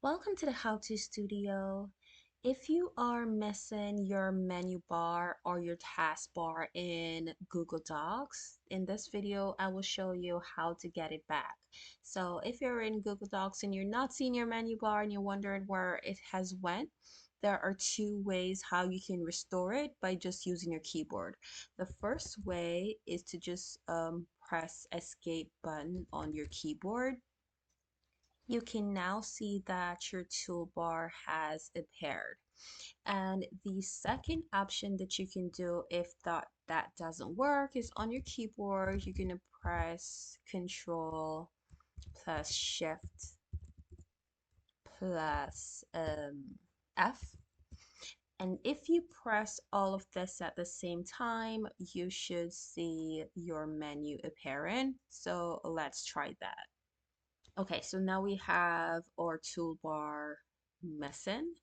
Welcome to the How To Studio. If you are missing your menu bar or your taskbar in Google Docs, in this video I will show you how to get it back. So if you're in Google Docs and you're not seeing your menu bar and you're wondering where it has went, there are two ways how you can restore it by just using your keyboard. The first way is to just press escape button on your keyboard. You can now see that your toolbar has appeared. And the second option that you can do if that doesn't work is on your keyboard, you're going to press Control plus Shift plus F. And if you press all of this at the same time, you should see your menu appearing. So let's try that. Okay, so now we have our toolbar missing.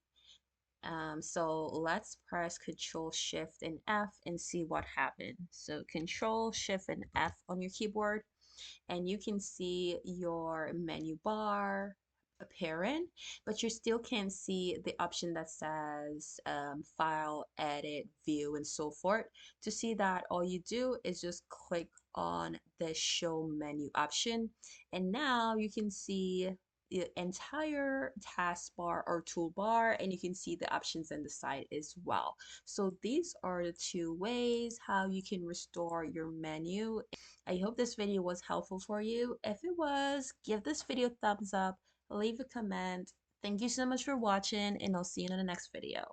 So let's press Control Shift and F and see what happened. So Control Shift and F on your keyboard, and you can see your menu bar appearing, but you still can't see the option that says File, Edit, View, and so forth. To see that, all you do is just click on the Show Menu option, and now you can see the entire taskbar or toolbar, and you can see the options on the side as well. So these are the two ways how you can restore your menu. I hope this video was helpful for you. If it was, give this video a thumbs up, leave a comment. Thank you so much for watching, and I'll see you in the next video.